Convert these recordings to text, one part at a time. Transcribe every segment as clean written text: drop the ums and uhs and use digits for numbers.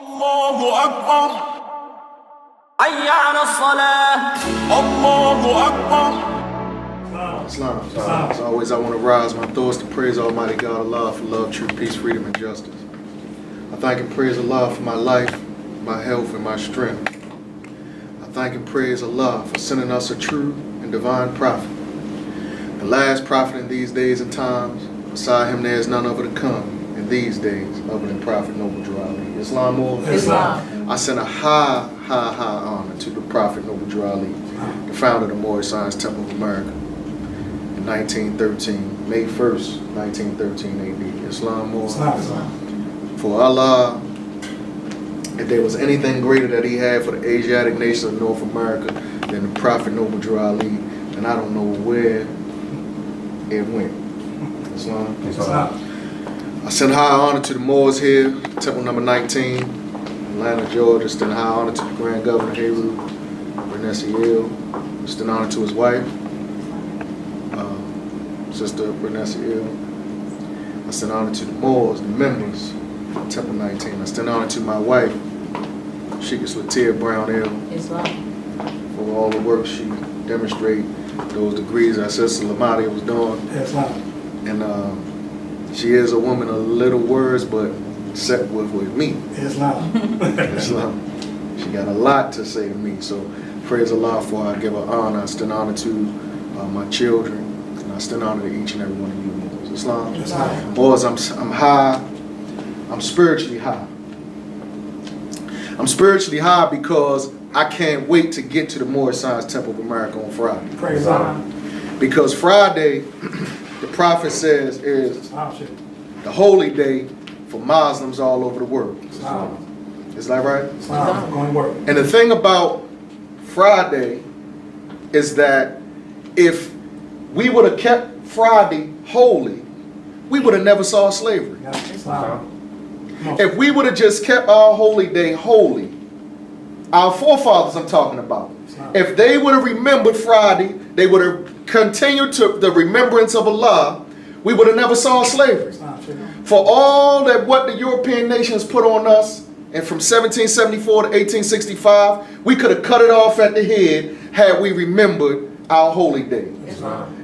الله أكبر حي على الصلاة الله أكبر. Islam. As always, I want to rise my thoughts to praise Almighty God Allah for love, truth, peace, freedom, and justice. I thank and praise Allah for my life, my health, and my strength. I thank and praise Allah for sending us a true and divine prophet. The last prophet in these days and times. Beside him there is none other to come in these days other than Prophet Noble Jurali. Islam or Islam. I send a high honor to the Prophet Noble Jurali, the founder of the Moorish Science Temple of America. 1913, May 1st, 1913 AD. Islam or for Allah, if there was anything greater that he had for the Asiatic nations of North America than the Prophet Noble Jurali, then I don't know where it went. Islam. I send high honor to the Moors here, Temple number 19, Atlanta, Georgia. Send high honor to the Grand Governor Heru, Renessiel. Send honor to his wife, Sister Renessiel. I send honor to the Moors, the members, Temple 19. I send honor to my wife, Sheik Brownell, for all the work she demonstrated, those degrees that Sister Lamadi was doing. And she is a woman of little words, but set with me. Islam. She got a lot to say to me. So praise Allah for her. I give her honor. I stand honor to my children. And I stand honor to each and every one of you Moors. Islam. Moors, I'm high. I'm spiritually high. I'm spiritually high because I can't wait to get to the Moorish Science Temple of America on Friday. Praise Allah. Because Friday, the Prophet says, is the holy day for Muslims all over the world. Is that right? And the thing about Friday is that if we would have kept Friday holy, we would have never saw slavery. If we would have just kept our holy day holy, our forefathers I'm talking about, if they would have remembered Friday, they would have continued to the remembrance of Allah, we would have never saw slavery. For all that what the European nations put on us, and from 1774 to 1865, we could have cut it off at the head had we remembered our holy day.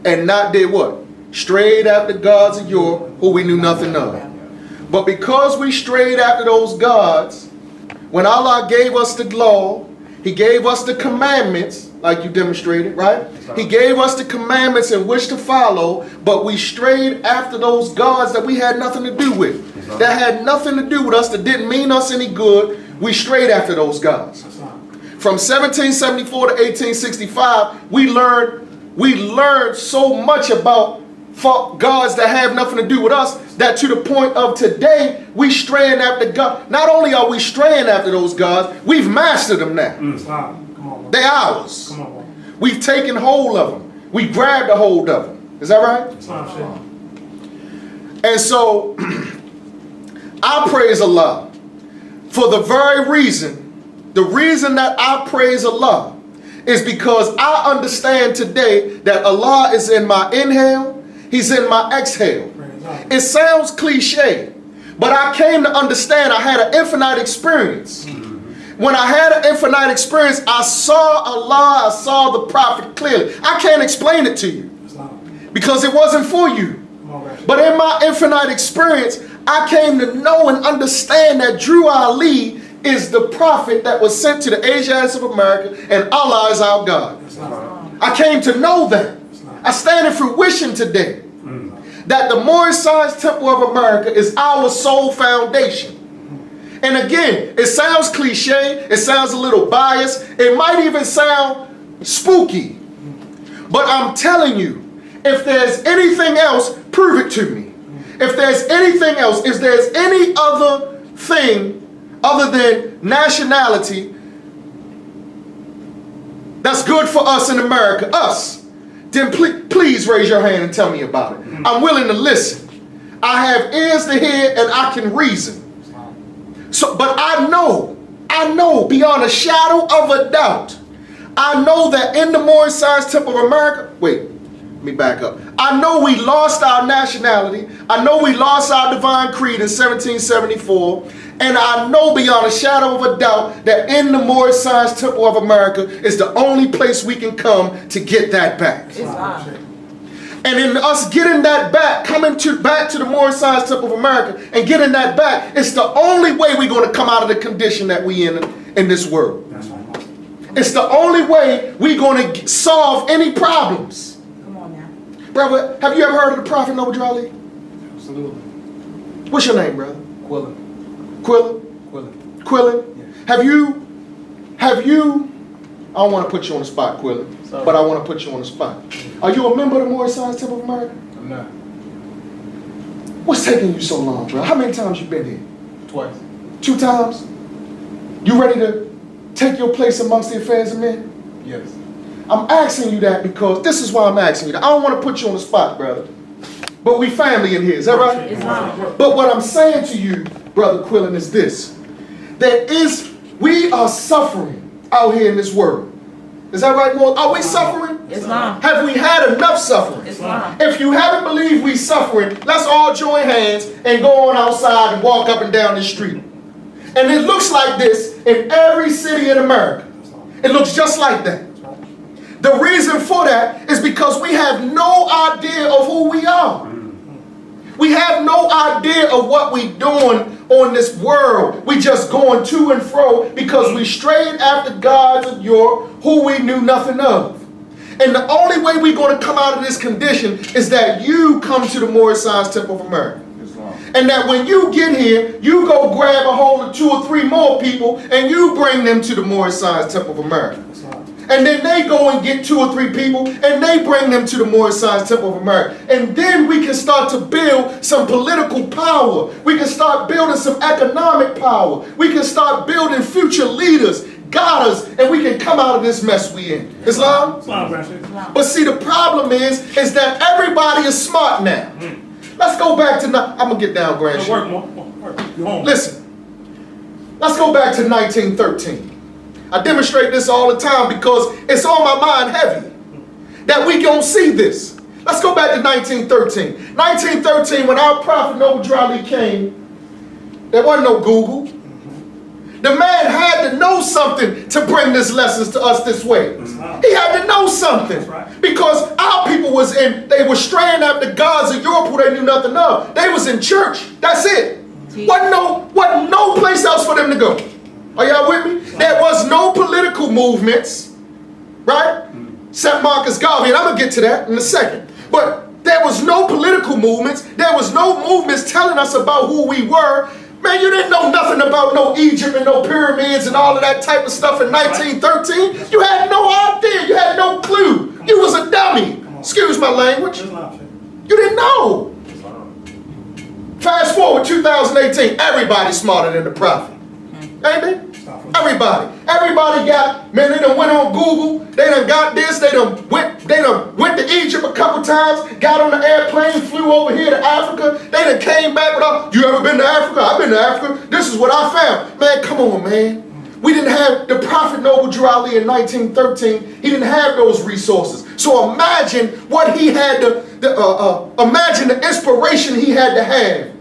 And not did what? Strayed after gods of Europe who we knew nothing of. But because we strayed after those gods, when Allah gave us the law, He gave us the commandments, like you demonstrated, right? He gave us the commandments in which to follow, but we strayed after those gods that we had nothing to do with. That had nothing to do with us, that didn't mean us any good. We strayed after those gods. From 1774 to 1865, we learned so much about gods that have nothing to do with us, that to the point of today, we straying after God. Not only are we straying after those gods, we've mastered them now. They're ours. We've taken hold of them. We grabbed a hold of them. Is that right? And so, I praise Allah for the very reason, the reason that I praise Allah is because I understand today that Allah is in my inhale, He's in my exhale. It sounds cliche, but I came to understand I had an infinite experience. When I had an infinite experience, I saw Allah, I saw the Prophet clearly. I can't explain it to you because it wasn't for you. But in my infinite experience, I came to know and understand that Drew Ali is the prophet that was sent to the Asiatics of America, and Allah is our God. I came to know that. I stand in fruition today that the Moorish Science Temple of America is our sole foundation. And again, it sounds cliche, it sounds a little biased, it might even sound spooky. But I'm telling you, if there's anything else, prove it to me. If there's anything else, if there's any other thing other than nationality that's good for us in America, us, then please raise your hand and tell me about it. I'm willing to listen. I have ears to hear and I can reason. So, but I know beyond a shadow of a doubt, I know that in the Moorish Science Temple of America, wait, let me back up. I know we lost our nationality. I know we lost our divine creed in 1774. And I know beyond a shadow of a doubt that in the Moorish Science Temple of America is the only place we can come to get that back. And in us getting that back, back to the Moorish Science Temple of America and getting that back, it's the only way we're going to come out of the condition that we in this world. It's the only way we're going to solve any problems. Come on now. Brother, have you ever heard of the Prophet Noble Ali? Absolutely. What's your name, brother? Quillen. Quillen? Quillen. Quillen? Yeah. Have you, I don't want to put you on the spot, Quillen, but I want to put you on the spot. Are you a member of the Moorish Science Temple of America? I'm not. What's taking you so long, bro? How many times you been here? Twice. 2 times? You ready to take your place amongst the affairs of men? Yes. I'm asking you that because this is why I'm asking you that. I don't want to put you on the spot, brother. But we family in here, is that right? But what I'm saying to you, Brother Quillen, is this. We are suffering out here in this world. Is that right, Lord? Are we suffering? Islam. Have we had enough suffering? Islam. If you haven't believed we suffering, let's all join hands and go on outside and walk up and down the street. And it looks like this in every city in America. It looks just like that. The reason for that is because we have no idea of who we are. We have no idea of what we're doing on this world. We just going to and fro because we strayed after gods of yore who we knew nothing of. And the only way we're going to come out of this condition is that you come to the Moorish Science Temple of America. And that when you get here, you go grab a hold of 2 or 3 more people and you bring them to the Moorish Science Temple of America. And then they go and get 2 or 3 people and they bring them to the Moorish Science Temple of America. And then we can start to build some political power. We can start building some economic power. We can start building future leaders, guiders, and we can come out of this mess we in. Islam? But see, the problem is that everybody is smart now. Let's go back to, I'm going to get down, Grand. Listen, let's go back to 1913. I demonstrate this all the time because it's on my mind heavy that we don't see this. Let's go back to 1913. 1913, when our Prophet Noble Ali came, there wasn't no Google. The man had to know something to bring this lessons to us this way. He had to know something because our people they were straying after gods of Europe who they knew nothing of. They was in church. That's it. Wasn't no place else for them to go. Are y'all with me? There was no political movements, right? St. Marcus Garvey, and I'm going to get to that in a second. But there was no political movements. There was no movements telling us about who we were. Man, you didn't know nothing about no Egypt and no pyramids and all of that type of stuff in 1913. You had no idea. You had no clue. You was a dummy. Excuse my language. You didn't know. Fast forward 2018, everybody's smarter than the prophet. Amen? Everybody got, man, they done went on Google, they done got this, they done went to Egypt a couple times, got on the airplane, flew over here to Africa, they done came back with all, you ever been to Africa? I've been to Africa, this is what I found. Man, come on, man. We didn't have the Prophet Noble Ali in 1913, he didn't have those resources. So imagine what he had imagine the inspiration he had to have,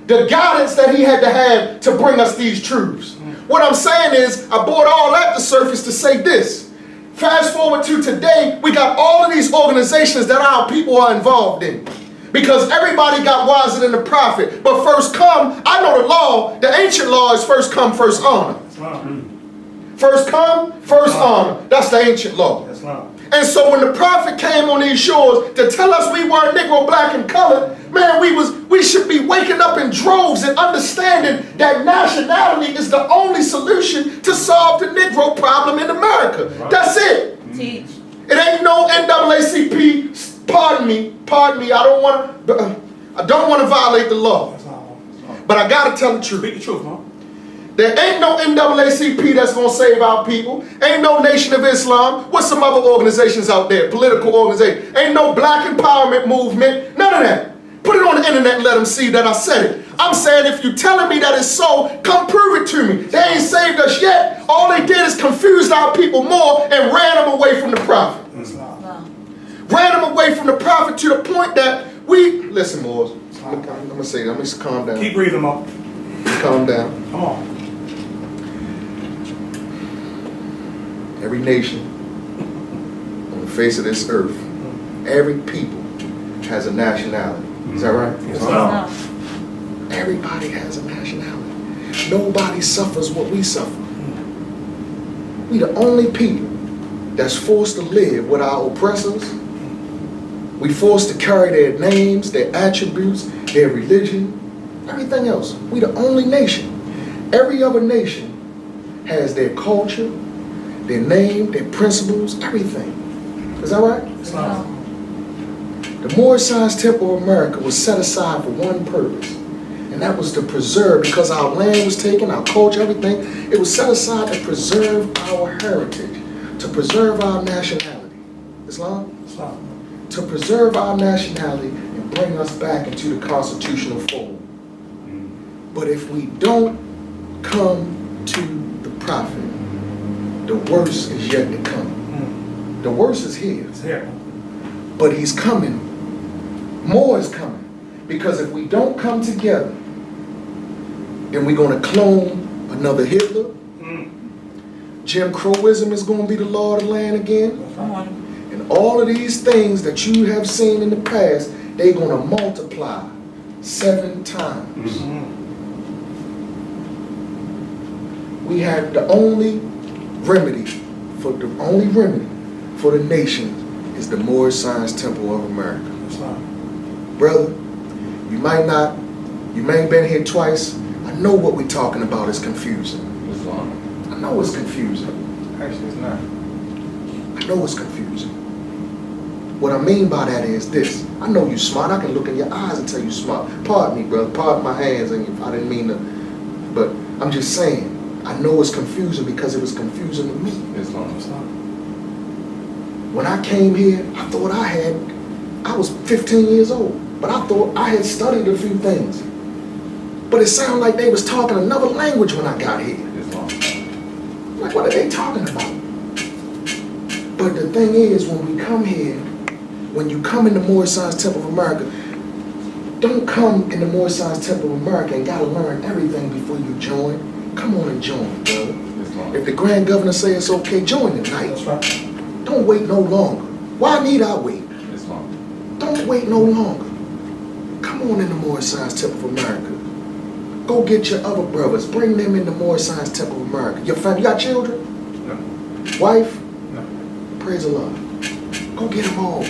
the guidance that he had to have to bring us these truths. What I'm saying is, I brought all that to surface to say this. Fast forward to today, we got all of these organizations that our people are involved in. Because everybody got wiser than the prophet. But first come, I know the law, the ancient law is first come, first honor. First come, first honor. That's the ancient law. And so when the prophet came on these shores to tell us we weren't Negro, black, and colored, man, we should be waking up in droves and understanding that nationality is the only solution to solve the Negro problem in America. That's it. Teach. It ain't no NAACP. Pardon me. I don't want to violate the law. But I got to tell the truth. Speak the truth, man. There ain't no NAACP that's going to save our people. Ain't no Nation of Islam. What's some other organizations out there? Political organizations. Ain't no black empowerment movement. None of that. Put it on the internet and let them see that I said it. I'm saying if you're telling me that it's so, come prove it to me. They ain't saved us yet. All they did is confused our people more and ran them away from the prophet. Ran them away from the prophet to the point that listen, Moors. I'm going to say that. Let me calm down. Keep breathing, Mom. calm down. Come on. Every nation on the face of this earth, every people has a nationality. Is that right? Yes, Everybody has a nationality. Nobody suffers what we suffer. We the only people that's forced to live with our oppressors. We forced to carry their names, their attributes, their religion, everything else. We the only nation. Every other nation has their culture, their name, their principles, everything. Is that right? The Moorish Science Temple of America was set aside for one purpose, and that was to preserve, because our land was taken, our culture, everything, it was set aside to preserve our heritage, to preserve our nationality. Islam? To preserve our nationality and bring us back into the constitutional fold. But if we don't come to the prophet, the worst is yet to come. The worst is here. It's here. But he's coming. More is coming. Because if we don't come together, then we're going to clone another Hitler. Jim Crowism is going to be the law of the land again. And all of these things that you have seen in the past, they're going to multiply 7 times. We have the only remedy for the nation is the Moorish Science Temple of America. Brother, you may have been here twice. I know what we're talking about is confusing. I know it's confusing. Actually, it's not. I know it's confusing. What I mean by that is this. I know you're smart. I can look in your eyes and tell you smart. Pardon me, brother. Pardon my hands. And I didn't mean to. But I'm just saying. I know it's confusing because it was confusing to me. When I came here, I thought I was 15 years old. But I thought I had studied a few things. But it sounded like they was talking another language when I got here. Like, what are they talking about? But the thing is, when we come here, when you come in the Moorish Science Temple of America, don't come in the Moorish Science Temple of America and gotta learn everything before you join. Come on and join, brother. If the Grand Governor says it's okay, join tonight. That's right. Don't wait no longer. Why need I wait? Don't wait no longer. Come on in the Moorish Science Temple of America. Go get your other brothers. Bring them in the Moorish Science Temple of America. Your family, you got children? No. Wife? No. Praise the Lord. Go get them all.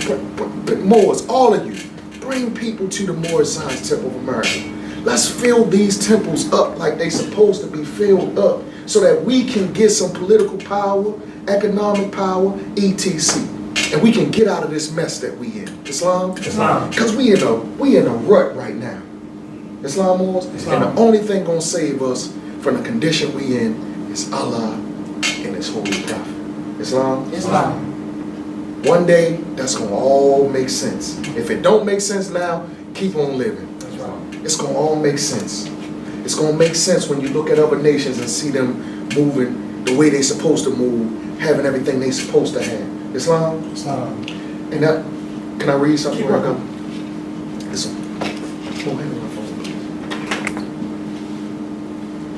Moors, all of you. Bring people to the Moorish Science Temple of America. Let's fill these temples up like they're supposed to be filled up so that we can get some political power, economic power, etc. And we can get out of this mess that we in. Islam? Because we in a rut right now. Islam, Moors? And the only thing gonna save us from the condition we in is Allah and His holy prophet. Islam? One day, that's gonna all make sense. If it don't make sense now, keep on living. It's gonna all make sense. It's gonna make sense when you look at other nations and see them moving the way they're supposed to move, having everything they're supposed to have. Islam? And that, can I read something where I go? Listen.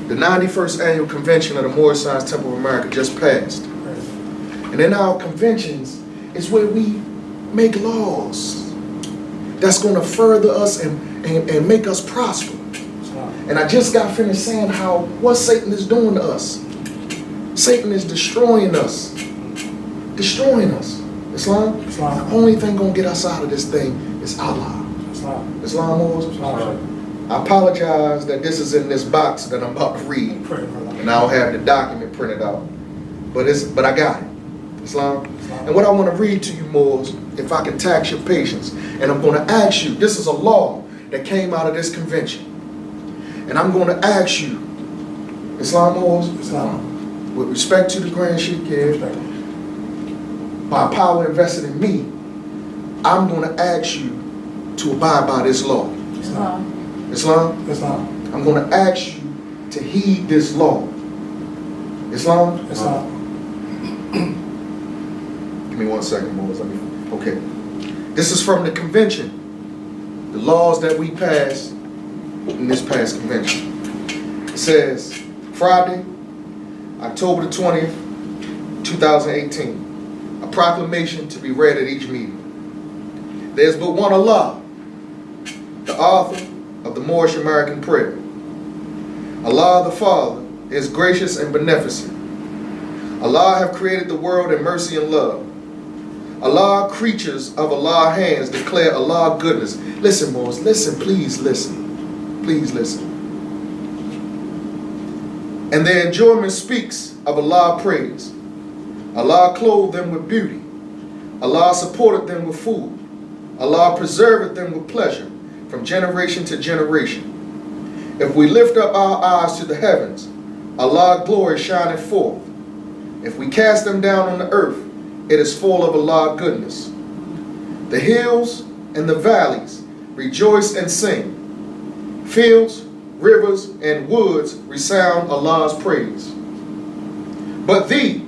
The 91st Annual Convention of the Moorish Science Temple of America just passed. And in our conventions is where we make laws that's going to further us and make us prosper. And I just got finished saying how what Satan is doing to us. Satan is destroying us. Destroying us. Islam? The only thing going to get us out of this thing is Allah. Islam, Moors? I apologize that this is in this box that I'm about to read. And I don't have the document printed out. But I got it. Islam? And what I want to read to you, Moors, if I can tax your patience, and I'm going to ask you, this is a law that came out of this convention. And I'm going to ask you, Islam, Moors, with respect to the Grand Sheik here, by power invested in me, I'm going to ask you to abide by this law. Islam? I'm going to ask you to heed this law. Islam? Give me 1 second, boys. Okay. This is from the convention. The laws that we passed in this past convention. It says, Friday, October the 20th, 2018. A proclamation to be read at each meeting. There's but one Allah, the author of the Moorish American prayer. Allah the Father is gracious and beneficent. Allah have created the world in mercy and love. Allah, creatures of Allah's hands, declare Allah goodness. Listen, Moors, listen, please listen. Please listen. And their enjoyment speaks of Allah praise. Allah clothed them with beauty. Allah supported them with food. Allah preserved them with pleasure from generation to generation. If we lift up our eyes to the heavens, Allah's glory shineth forth. If we cast them down on the earth, it is full of Allah's goodness. The hills and the valleys rejoice and sing. Fields, rivers, and woods resound Allah's praise. But thee,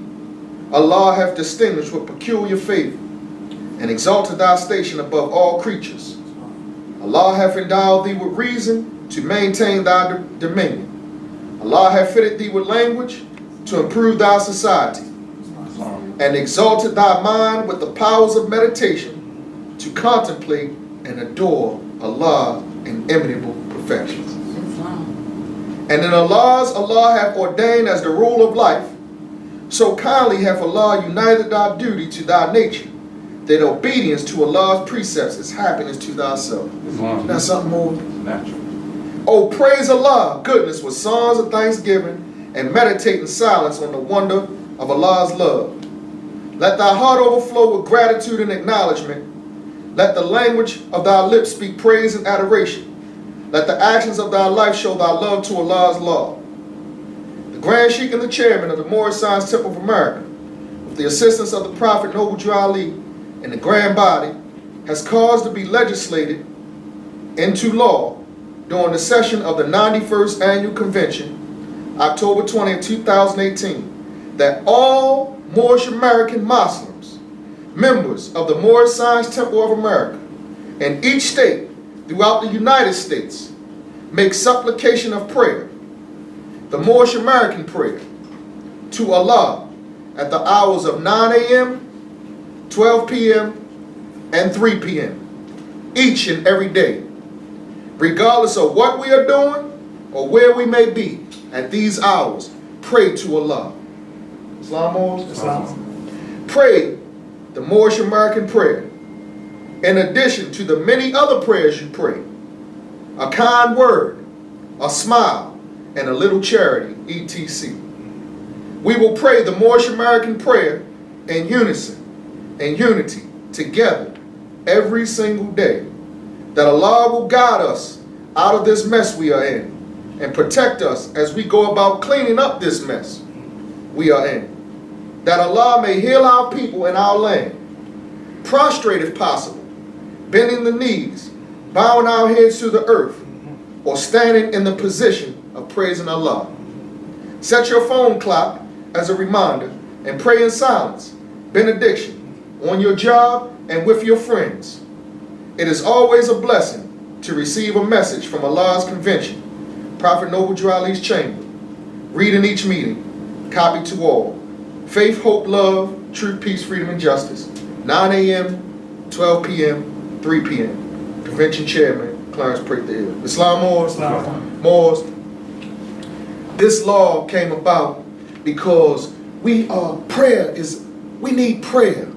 Allah hath distinguished with peculiar favor, and exalted thy station above all creatures. Allah hath endowed thee with reason to maintain thy dominion. Allah hath fitted thee with language to improve thy society, and exalted thy mind with the powers of meditation to contemplate and adore Allah in eminent perfections. And in Allah hath ordained as the rule of life, so kindly hath Allah united thy duty to thy nature, that obedience to Allah's precepts is happiness to thyself. That's something more natural. Oh, praise Allah, goodness, with songs of thanksgiving, and meditate in silence on the wonder of Allah's love. Let thy heart overflow with gratitude and acknowledgement. Let the language of thy lips speak praise and adoration. Let the actions of thy life show thy love to Allah's law. The Grand Sheik and the chairman of the Moorish Science Temple of America, with the assistance of the Prophet Noble Drew Ali and the Grand Body, has caused to be legislated into law during the session of the 91st Annual Convention, October 20th, 2018, that all Moorish American Muslims, members of the Moorish Science Temple of America, in each state throughout the United States, make supplication of prayer, the Moorish American prayer, to Allah at the hours of 9 a.m., 12 p.m., and 3 p.m., each and every day, regardless of what we are doing or where we may be at these hours. Pray to Allah. Islam Moors? Islam. Pray the Moorish American prayer, in addition to the many other prayers you pray. A kind word, a smile, and a little charity, etc. We will pray the Moorish American prayer in unison and unity together every single day, that Allah will guide us out of this mess we are in and protect us as we go about cleaning up this mess we are in. That Allah may heal our people in our land, prostrate if possible, bending the knees, bowing our heads to the earth, or standing in the position of praising Allah. Set your phone clock as a reminder and pray in silence, benediction, on your job and with your friends. It is always a blessing to receive a message from Allah's convention, Prophet Noble Drew Ali's chamber. Read in each meeting, copy to all. Faith, hope, love, truth, peace, freedom, and justice. 9 a.m., 12 p.m., 3 p.m. Convention Chairman, Clarence Prick the Hill. Islam Moors? Moors. This law came about because we need prayer.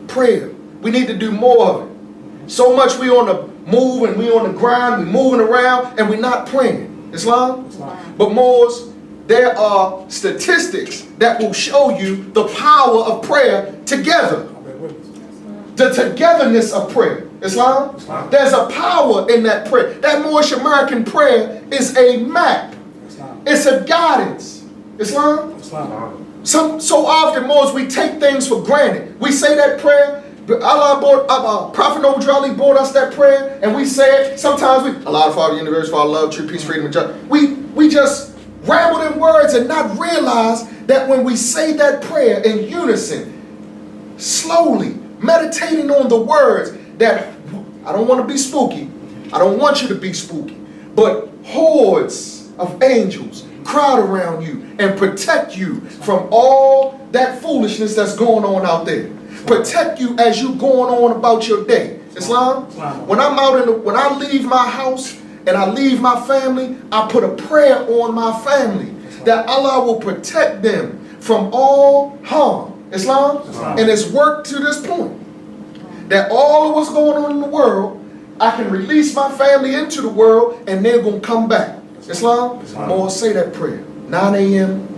Prayer. We need to do more of it. So much we on the move and we on the grind, we moving around and we're not praying. Islam? But Moors, there are statistics that will show you the power of prayer together. The togetherness of prayer. Islam? There's a power in that prayer. That Moorish American prayer is a map. It's a guidance. Islam? So often, Moors, we take things for granted. We say that prayer. Prophet Noble Drew Ali brought us that prayer, and we say it. Sometimes Allah, Father, universe, Father, love, truth, peace, freedom, and justice. We just ramble in words and not realize that when we say that prayer in unison, slowly, meditating on the words, that I don't want to be spooky. I don't want you to be spooky. But hordes of angels crowd around you and protect you from all that foolishness that's going on out there. Protect you as you going on about your day. Islam? When I'm out when I leave my house and I leave my family, I put a prayer on my family that Allah will protect them from all harm. Islam? And it's worked to this point that all of what's going on in the world, I can release my family into the world and they're going to come back. Islam? More say that prayer. 9 a.m.,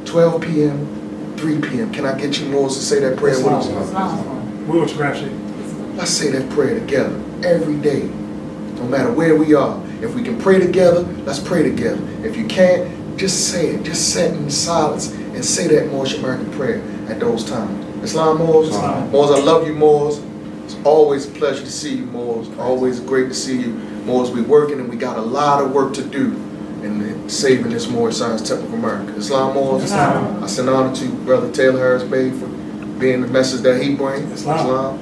12 p.m., 3 p.m. Can I get you more to say that prayer with us? We want you, Grand Sheik. Let's say that prayer together every day. No matter where we are. If we can pray together, let's pray together. If you can't, just say it. Just sit in silence and say that Moors American prayer at those times. Islam, Moors? Moors, I love you, Moors. It's always a pleasure to see you, Moors. Always great to see you. Moors, we working and we got a lot of work to do in saving this Moorish Science Temple of America. Islam, Moors? I send honor to Brother Taylor Harris Bey for being the message that he brings. Islam.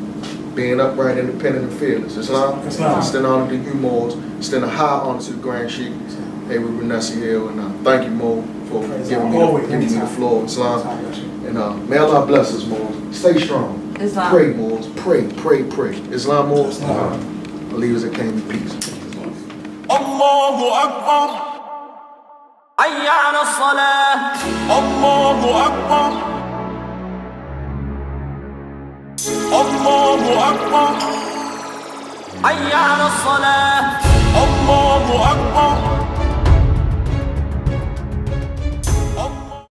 Being upright, independent, and fearless. Islam. I send honor to you, Moors. Send a high honor to the Grand Sheik, Hayward Renessa Hill, and thank you, Mo, for giving me the floor. Islam. And may Allah bless us, Moors. Stay strong. Islam. Pray, Moors. Pray, pray, pray. Islam, Moors. Believers that came in peace. Allahu Akbar. Hayya ala salah. Allahu Akbar. Allahu Akbar. Hayya ala salah. Allahu Akbar.